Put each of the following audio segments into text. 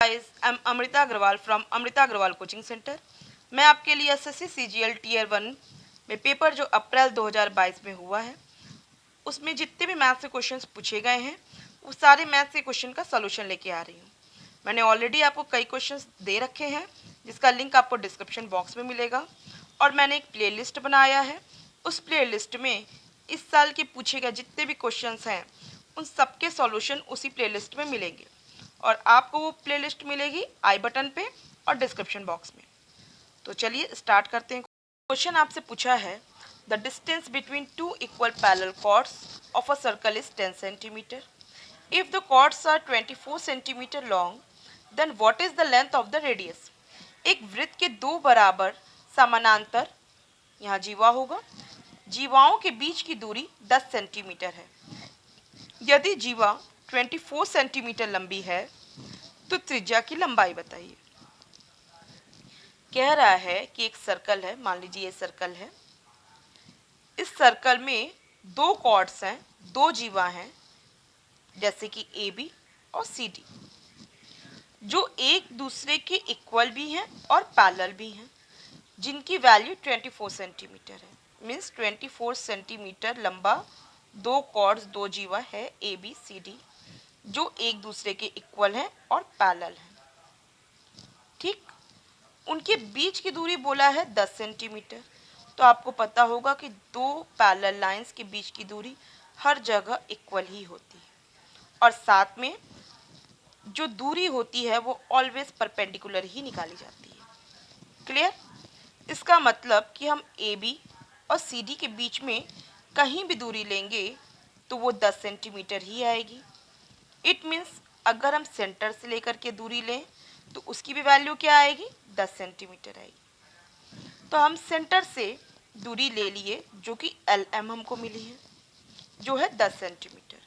Guys, I am Amrita Agarwal from Amrita Agarwal coaching centre. मैं आपके लिए एसएससी सीजीएल टीयर 1 में पेपर जो अप्रैल 2022 में हुआ है उसमें जितने भी मैथ्स के क्वेश्चंस पूछे गए हैं वो सारे मैथ्स के क्वेश्चन का सलूशन लेके आ रही हूँ। मैंने ऑलरेडी आपको कई क्वेश्चंस दे रखे हैं जिसका लिंक आपको डिस्क्रिप्शन बॉक्स में मिलेगा और मैंने एक प्लेलिस्ट बनाया है। उस प्लेलिस्ट में इस साल के पूछे गए जितने भी क्वेश्चंस हैं उन सबके सॉल्यूशन उसी प्लेलिस्ट में मिलेंगे और आपको वो प्लेलिस्ट मिलेगी आई बटन पे और डिस्क्रिप्शन बॉक्स में। तो चलिए स्टार्ट करते हैं। क्वेश्चन आपसे पूछा है the distance between two equal parallel chords of a circle is 10 centimetre. If the chords are 24 centimetre long then what is the length of the radius. एक वृत्त के दो बराबर समानांतर, यहाँ जीवा होगा, जीवाओं के बीच की दूरी 10 सेंटीमीटर है। यदि जीवा 24 सेंटीमीटर लंबी है तो त्रिज्या की लंबाई बताइए। कह रहा है कि एक सर्कल है, मान लीजिए ये सर्कल है। इस सर्कल में दो कॉर्ड्स हैं, दो जीवा हैं, जैसे कि ए बी और सी डी, जो एक दूसरे के इक्वल भी हैं और पैरेलल भी हैं, जिनकी वैल्यू 24 सेंटीमीटर है। मीन्स 24 सेंटीमीटर लंबा दो कॉर्ड्स, दो जीवा है ए बी सी डी, जो एक दूसरे के इक्वल हैं और पैरेलल हैं। ठीक, उनके बीच की दूरी बोला है 10 सेंटीमीटर। तो आपको पता होगा कि दो पैरेलल लाइंस के बीच की दूरी हर जगह इक्वल ही होती है और साथ में जो दूरी होती है वो ऑलवेज परपेंडिकुलर ही निकाली जाती है। क्लियर? इसका मतलब कि हम ए बी और सी डी के बीच में कहीं भी दूरी लेंगे तो वो 10 सेंटीमीटर ही आएगी। इट मीन्स अगर हम सेंटर से लेकर के दूरी लें तो उसकी भी वैल्यू क्या आएगी? 10 सेंटीमीटर आएगी। तो हम सेंटर से दूरी ले लिए जो कि एल एम हमको मिली है, जो है 10 सेंटीमीटर।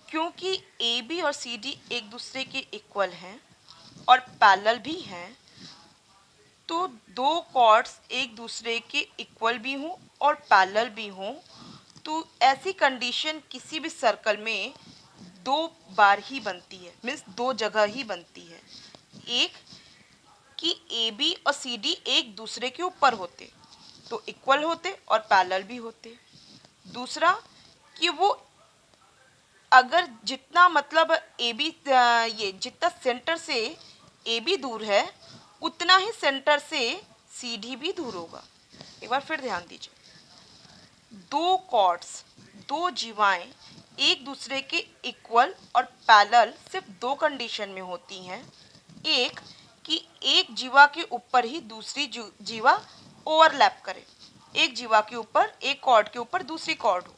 क्योंकि ए बी और सी डी एक दूसरे के इक्वल हैं और पैरेलल भी हैं, तो दो कॉर्ड्स एक दूसरे के इक्वल भी हों और पैरेलल भी हों, तो ऐसी कंडीशन किसी भी सर्कल में दो बार ही बनती है। मीन्स दो जगह ही बनती है। एक कि ए बी और सी डी एक दूसरे के ऊपर होते तो इक्वल होते और पैरेलल भी होते। दूसरा कि वो अगर जितना मतलब ए बी ये जितना सेंटर से ए बी दूर है उतना ही सेंटर से सी डी भी दूर होगा। एक बार फिर ध्यान दीजिए, दो कॉर्ड्स, दो जीवाएं एक दूसरे के इक्वल और पैरेलल सिर्फ दो कंडीशन में होती हैं। एक कि एक जीवा के ऊपर ही दूसरी जीवा ओवरलैप करे, एक जीवा के ऊपर, एक कॉर्ड के ऊपर दूसरी कॉर्ड हो।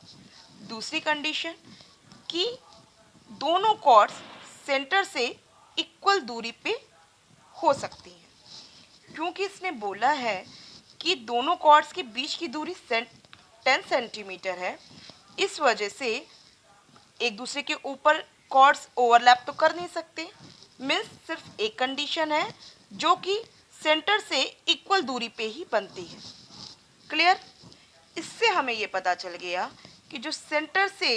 दूसरी कंडीशन कि दोनों कॉर्ड्स सेंटर से इक्वल दूरी पे हो सकती हैं। क्योंकि इसने बोला है कि दोनों कॉर्ड्स के बीच की दूरी 10 सेंटीमीटर है, इस वजह से एक दूसरे के ऊपर कॉर्ड्स ओवरलैप तो कर नहीं सकते। मीन्स सिर्फ एक कंडीशन है जो कि सेंटर से इक्वल दूरी पे ही बनती है। क्लियर? इससे हमें ये पता चल गया कि जो सेंटर से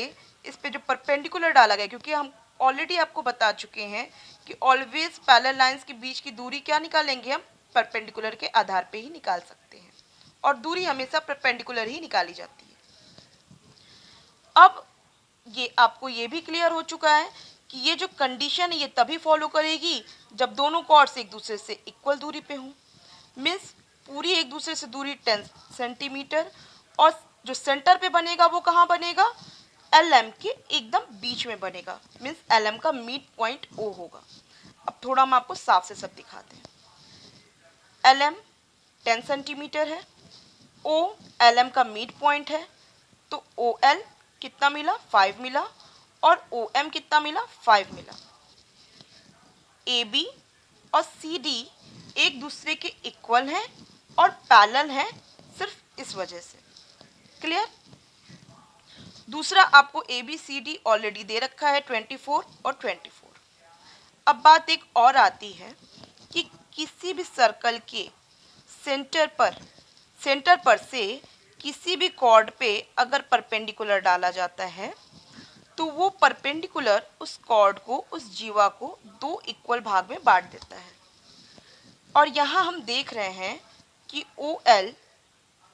इस पे जो परपेंडिकुलर डाला गया, क्योंकि हम ऑलरेडी आपको बता चुके हैं कि ऑलवेज पैरेलल लाइंस के बीच की दूरी क्या निकालेंगे, हम परपेंडिकुलर के आधार पे ही निकाल सकते हैं और दूरी हमेशा परपेंडिकुलर ही निकाली जाती है। अब ये आपको ये भी क्लियर हो चुका है कि ये जो कंडीशन है ये तभी फॉलो करेगी जब दोनों कॉर्ड्स एक दूसरे से इक्वल दूरी पे हों। मीन्स पूरी एक दूसरे से दूरी 10 सेंटीमीटर और जो सेंटर पे बनेगा वो कहाँ बनेगा? एल एम के एकदम बीच में बनेगा। मीन्स एल एम का मिड पॉइंट ओ होगा। अब थोड़ा हम आपको साफ से सब दिखाते हैं। एल एम 10 सेंटीमीटर है, ओ एल एम का मिड पॉइंट है, तो ओ एल कितना मिला? 5 मिला और ओ एम कितना मिला? 5 मिला। ए बी और सी डी एक दूसरे के इक्वल हैं और पैरेलल हैं सिर्फ इस वजह से। क्लियर? दूसरा आपको A B C D already दे रखा है 24 और 24। अब बात एक और आती है कि किसी भी सर्कल के सेंटर पर से किसी भी कॉर्ड पे अगर परपेंडिकुलर डाला जाता है तो वो परपेंडिकुलर उस कॉर्ड को, उस जीवा को दो इक्वल भाग में बांट देता है। और यहाँ हम देख रहे हैं कि OL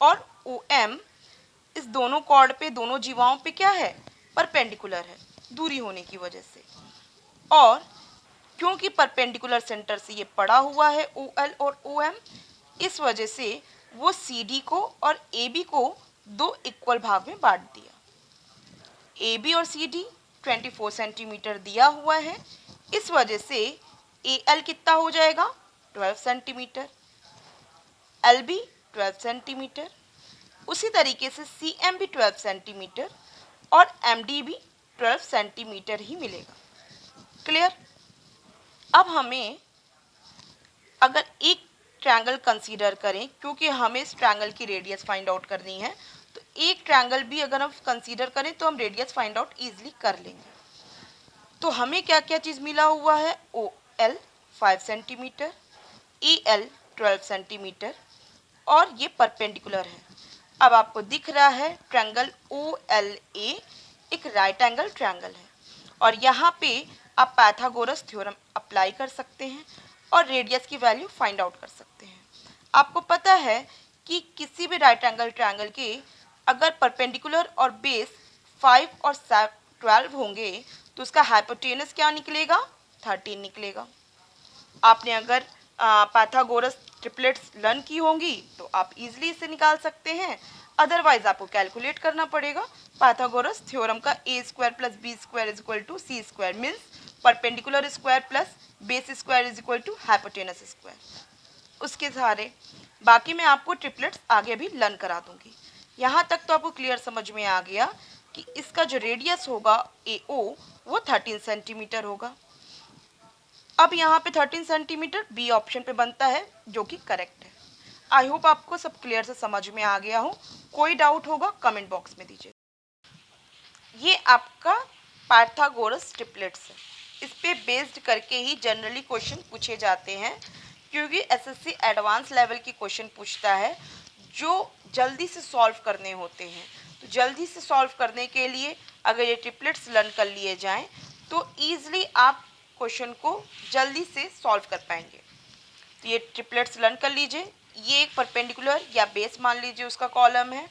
और OM इस दोनों कॉर्ड पे, दोनों जीवाओं पे क्या है, परपेंडिकुलर है दूरी होने की वजह से। और क्योंकि परपेंडिकुलर सेंटर से ये पड़ा हुआ है OL और OM, इस वजह से वो CD को और AB को दो इक्वल भाग में बांट दिया। AB और CD 24 सेंटीमीटर दिया हुआ है, इस वजह से AL कितना हो जाएगा, 12 सेंटीमीटर, LB 12 सेंटीमीटर, उसी तरीके से CM भी 12 सेंटीमीटर और MD भी 12 सेंटीमीटर ही मिलेगा। क्लियर। अब हमें अगर एक ट्रायंगल कंसीडर करें, क्योंकि हमें इस ट्रायंगल की रेडियस फाइंड आउट करनी है, तो एक ट्रायंगल भी अगर हम कंसीडर करें तो हम रेडियस फाइंड आउट इजीली कर लेंगे। तो हमें क्या क्या चीज़ मिला हुआ है, OL 5 सेंटीमीटर, EL 12 सेंटीमीटर और ये परपेंडिकुलर है। अब आपको दिख रहा है ट्रायंगल OLA एक राइट एंगल ट्रायंगल है, और यहाँ पे आप पाइथागोरस थ्योरम अप्लाई कर सकते हैं और रेडियस की वैल्यू फाइंड आउट कर सकते हैं। आपको पता है कि किसी भी राइट एंगल ट्रायंगल के अगर परपेंडिकुलर और बेस 5 और 12 होंगे तो उसका हाइपोटेनस क्या निकलेगा, 13 निकलेगा। आपने अगर पाइथागोरस ट्रिपलेट्स लर्न की होंगी तो आप इजीली इसे निकाल सकते हैं, अदरवाइज आपको कैलकुलेट करना पड़ेगा। पाइथागोरस थ्योरम का A² + B² = C² means perpendicular square plus base square is equal to hypotenuse square. उसके सहारे बाकी मैं आपको ट्रिपलेट्स आगे भी लर्न करा दूंगी। यहाँ तक तो आपको क्लियर समझ में आ गया कि इसका जो रेडियस होगा AO वो 13 सेंटीमीटर होगा। अब यहाँ पे 13 सेंटीमीटर बी ऑप्शन पे बनता है, जो कि करेक्ट है। आई होप आपको सब क्लियर से समझ में आ गया हो। कोई डाउट होगा कमेंट बॉक्स में दीजिए। ये आपका पाइथागोरस ट्रिपलेट्स है, इस पे बेस्ड करके ही जनरली क्वेश्चन पूछे जाते हैं, क्योंकि एसएससी एडवांस लेवल की क्वेश्चन पूछता है जो जल्दी से सॉल्व करने होते हैं। तो जल्दी से सॉल्व करने के लिए अगर ये ट्रिपलेट्स लर्न कर लिए जाएं तो ईजिली आप क्वेश्चन को जल्दी से सॉल्व कर पाएंगे। तो ये ट्रिपलेट्स लर्न कर लीजिए। ये एक परपेंडिकुलर या बेस मान लीजिए उसका कॉलम है।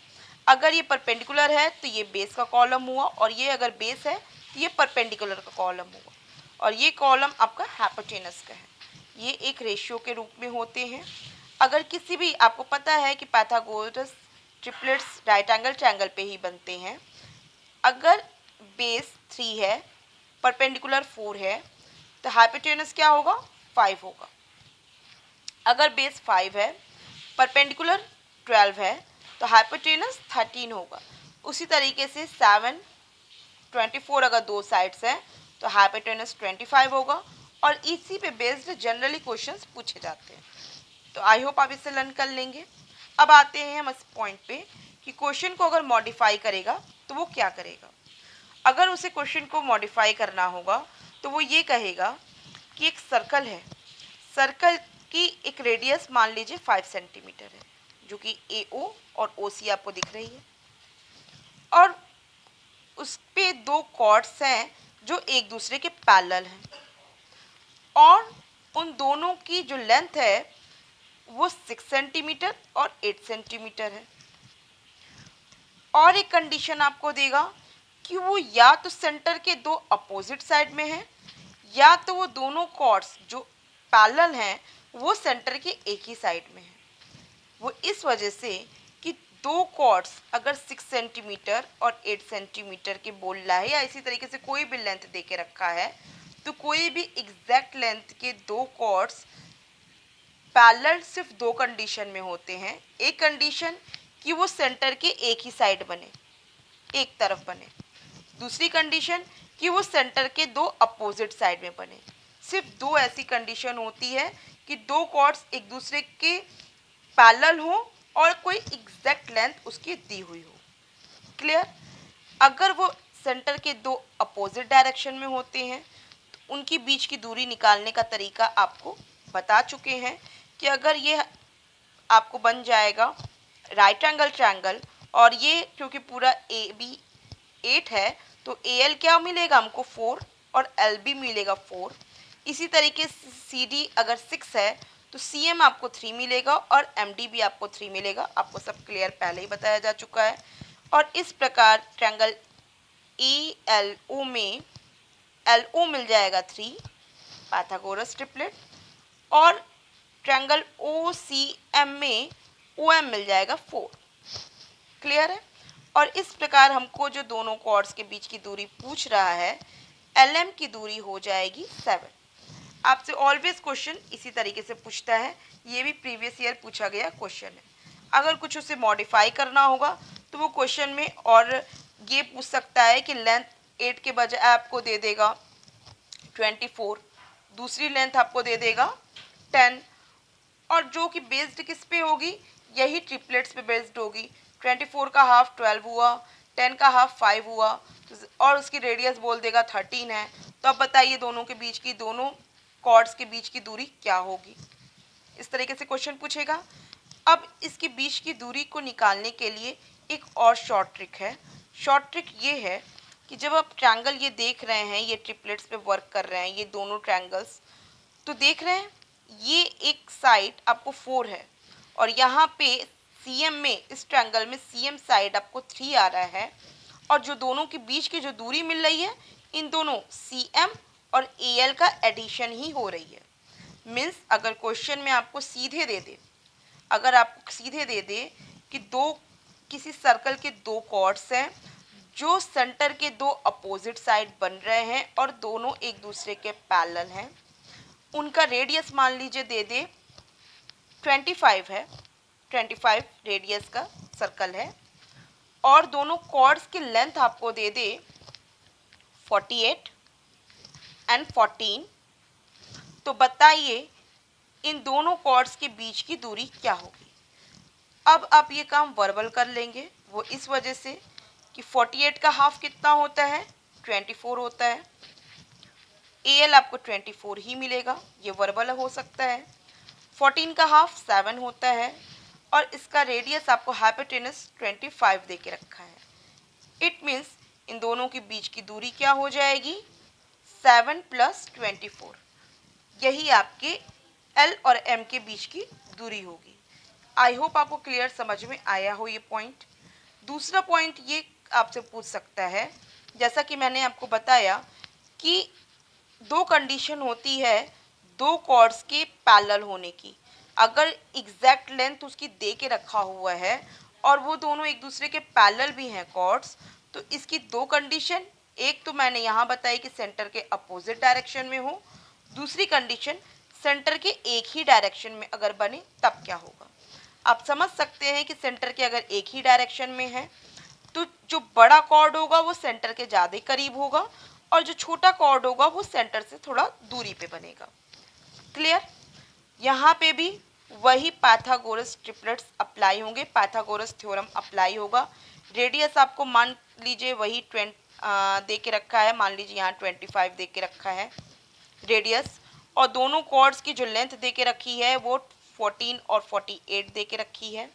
अगर ये परपेंडिकुलर है तो ये बेस का कॉलम हुआ, और ये अगर बेस है तो ये परपेंडिकुलर का कॉलम हुआ, और ये कॉलम आपका हाइपोटेनस का है। ये एक रेशियो के रूप में होते हैं। अगर किसी भी, आपको पता है कि Pythagoras triplets right angle triangle पे ही बनते हैं। अगर बेस 3 है, परपेंडिकुलर 4 है, तो हाइपोटेनस क्या होगा, 5 होगा। अगर बेस 5 है, परपेंडिकुलर 12 है, तो हाइपोटेनस 13 होगा। उसी तरीके से 7, 24 अगर दो साइड्स हैं तो हाइपोटेनस 25 होगा, और इसी पे बेस्ड जनरली क्वेश्चंस पूछे जाते हैं। तो आई होप आप इसे लर्न कर लेंगे। अब आते हैं हम इस पॉइंट पे कि क्वेश्चन को अगर मॉडिफाई करेगा तो वो क्या करेगा। अगर उसे क्वेश्चन को मॉडिफाई करना होगा तो वो ये कहेगा कि एक सर्कल है, सर्कल की एक रेडियस मान लीजिए 5 सेंटीमीटर है, जो कि AO और OC आपको दिख रही है, और उस पे दो कॉर्ड्स हैं जो एक दूसरे के पैरेलल हैं, और उन दोनों की जो लेंथ है वो 6 सेंटीमीटर और 8 सेंटीमीटर है। और एक कंडीशन आपको देगा कि वो या तो सेंटर के दो अपोजिट साइड में है, या तो वो दोनों कॉर्ड्स जो पैरेलल हैं वो सेंटर के एक ही साइड में है। वो इस वजह से कि दो कॉर्ड्स अगर 6 सेंटीमीटर और 8 सेंटीमीटर के बोल रहा है, या इसी तरीके से कोई भी लेंथ दे के रखा है, तो कोई भी एग्जैक्ट लेंथ के दो कॉर्ड्स पैरेलल सिर्फ दो कंडीशन में होते हैं। एक कंडीशन कि वो सेंटर के एक ही साइड बने, एक तरफ बने। दूसरी कंडीशन कि वो सेंटर के दो अपोजिट साइड में बने। सिर्फ दो ऐसी कंडीशन होती है कि दो कॉर्ड्स एक दूसरे के पैरेलल हो और कोई एग्जैक्ट लेंथ उसकी दी हुई हो। क्लियर। अगर वो सेंटर के दो अपोजिट डायरेक्शन में होते हैं तो उनकी बीच की दूरी निकालने का तरीका आपको बता चुके हैं कि अगर ये आपको बन जाएगा राइट एंगल ट्रायंगल, और ये क्योंकि पूरा AB 8 है तो AL क्या मिलेगा हमको 4 और LB मिलेगा 4। इसी तरीके से CD अगर 6 है तो CM आपको 3 मिलेगा और MD भी आपको 3 मिलेगा। आपको सब क्लियर पहले ही बताया जा चुका है। और इस प्रकार ट्रायंगल ELO में LO मिल जाएगा 3 पाइथागोरस ट्रिपलेट, और ट्रायंगल OCM में OM मिल जाएगा 4। क्लियर है। और इस प्रकार हमको जो दोनों कॉर्ड्स के बीच की दूरी पूछ रहा है, LM की दूरी हो जाएगी 7। आपसे ऑलवेज क्वेश्चन इसी तरीके से पूछता है, ये भी प्रीवियस ईयर पूछा गया क्वेश्चन है। अगर कुछ उसे मॉडिफाई करना होगा तो वो क्वेश्चन में और ये पूछ सकता है कि लेंथ 8 के बजाय आपको दे देगा 24, दूसरी लेंथ आपको दे देगा 10, और जो कि बेस्ड किस पे होगी, यही ट्रिपलेट्स पे बेस्ड होगी। 24 का हाफ 12 हुआ, 10 का हाफ 5 हुआ, और उसकी रेडियस बोल देगा 13 है। तो अब बताइए दोनों के बीच की, दोनों कॉर्ड्स के बीच की दूरी क्या होगी। इस तरीके से क्वेश्चन पूछेगा। अब इसके बीच की दूरी को निकालने के लिए एक और शॉर्ट ट्रिक है। शॉर्ट ट्रिक ये है कि जब आप ट्रायंगल ये देख रहे हैं, ये ट्रिपलेट्स पे वर्क कर रहे हैं, ये दोनों ट्रायंगल्स, तो देख रहे हैं ये एक साइड आपको 4 है और यहाँ पे CM में, इस ट्रायंगल में CM साइड आपको 3 आ रहा है, और जो दोनों के बीच की जो दूरी मिल रही है, इन दोनों CM और AL का एडिशन ही हो रही है। मीन्स अगर क्वेश्चन में आपको सीधे दे दे, अगर आपको सीधे दे दे कि किसी सर्कल के दो कॉर्ड्स हैं जो सेंटर के दो अपोजिट साइड बन रहे हैं और दोनों एक दूसरे के पैरेलल हैं, उनका रेडियस मान लीजिए दे दे 25 है, 25 रेडियस का सर्कल है, और दोनों कॉर्ड्स की लेंथ आपको दे दे 48 एंड 14, तो बताइए इन दोनों कॉर्ड्स के बीच की दूरी क्या होगी। अब आप ये काम वर्बल कर लेंगे, वो इस वजह से कि 48 का हाफ कितना होता है, 24 होता है। AL आपको 24 ही मिलेगा, ये वर्बल हो सकता है। 14 का हाफ 7 होता है, और इसका रेडियस आपको हाइपोटेनस 25 दे के रखा है। इट मीन्स इन दोनों के बीच की दूरी क्या हो जाएगी, 7 + 24। यही आपके L और M के बीच की दूरी होगी। आई होप आपको क्लियर समझ में आया हो ये पॉइंट। दूसरा पॉइंट ये आपसे पूछ सकता है, जैसा कि मैंने आपको बताया कि दो कंडीशन होती है दो कॉर्ड्स के पैरेलल होने की। अगर एग्जैक्ट लेंथ उसकी दे के रखा हुआ है और वो दोनों एक दूसरे के पैरेलल भी हैं कॉर्ड्स, तो इसकी दो कंडीशन, एक तो मैंने यहाँ बताई कि सेंटर के अपोजिट डायरेक्शन में हो, दूसरी कंडीशन सेंटर के एक ही डायरेक्शन में अगर बने तब क्या होगा। आप समझ सकते हैं कि सेंटर के अगर एक ही डायरेक्शन में है तो जो बड़ा कॉर्ड होगा वो सेंटर के ज़्यादा करीब होगा, और जो छोटा कॉर्ड होगा वो सेंटर से थोड़ा दूरी पे बनेगा। क्लियर। यहाँ पे भी वही पाइथागोरस ट्रिपलेट्स अप्लाई होंगे, पाइथागोरस थ्योरम अप्लाई होगा। रेडियस आपको मान लीजिए वही दे के रखा है, मान लीजिए यहाँ 25 दे के रखा है रेडियस, और दोनों कॉर्ड्स की जो लेंथ दे के रखी है वो 14 और 48 दे के रखी है।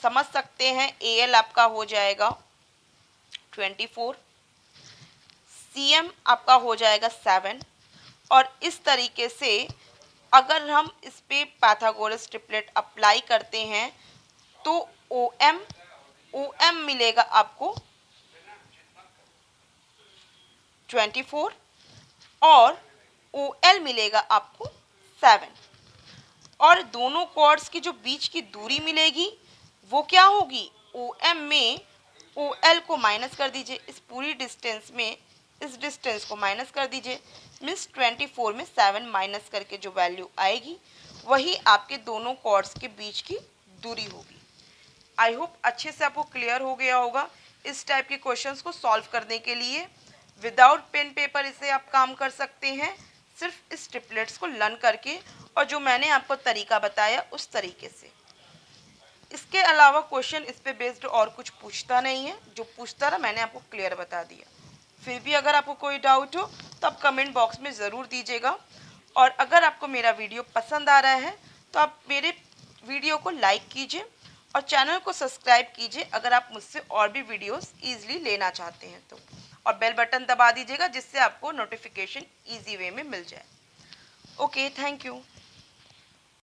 समझ सकते हैं AL आपका हो जाएगा 24, CM आपका हो जाएगा 7, और इस तरीके से अगर हम इस पे पाइथागोरस ट्रिपलेट अप्लाई करते हैं तो OM मिलेगा आपको 24 और OL मिलेगा आपको 7, और दोनों कॉर्ड्स की जो बीच की दूरी मिलेगी वो क्या होगी, OM में OL को माइनस कर दीजिए, इस पूरी डिस्टेंस में इस डिस्टेंस को माइनस कर दीजिए, मीन्स 24 में 7 माइनस करके जो वैल्यू आएगी वही आपके दोनों कॉर्ड्स के बीच की दूरी होगी। आई होप अच्छे से आपको क्लियर हो गया होगा। इस टाइप के क्वेश्चंस को सॉल्व करने के लिए विदाउट पेन पेपर इसे आप काम कर सकते हैं, सिर्फ इस ट्रिपलेट्स को लर्न करके और जो मैंने आपको तरीका बताया उस तरीके से। इसके अलावा क्वेश्चन इस पे बेस्ड और कुछ पूछता नहीं है, जो पूछता रहा मैंने आपको क्लियर बता दिया। फिर भी अगर आपको कोई डाउट हो तो आप कमेंट बॉक्स में ज़रूर दीजिएगा, और अगर आपको मेरा वीडियो पसंद आ रहा है तो आप मेरे वीडियो को लाइक कीजिए और चैनल को सब्सक्राइब कीजिए अगर आप मुझसे और भी वीडियोस ईजिली लेना चाहते हैं तो। और बेल बटन दबा दीजिएगा जिससे आपको नोटिफिकेशन ईजी वे में मिल जाए। Okay, thank you.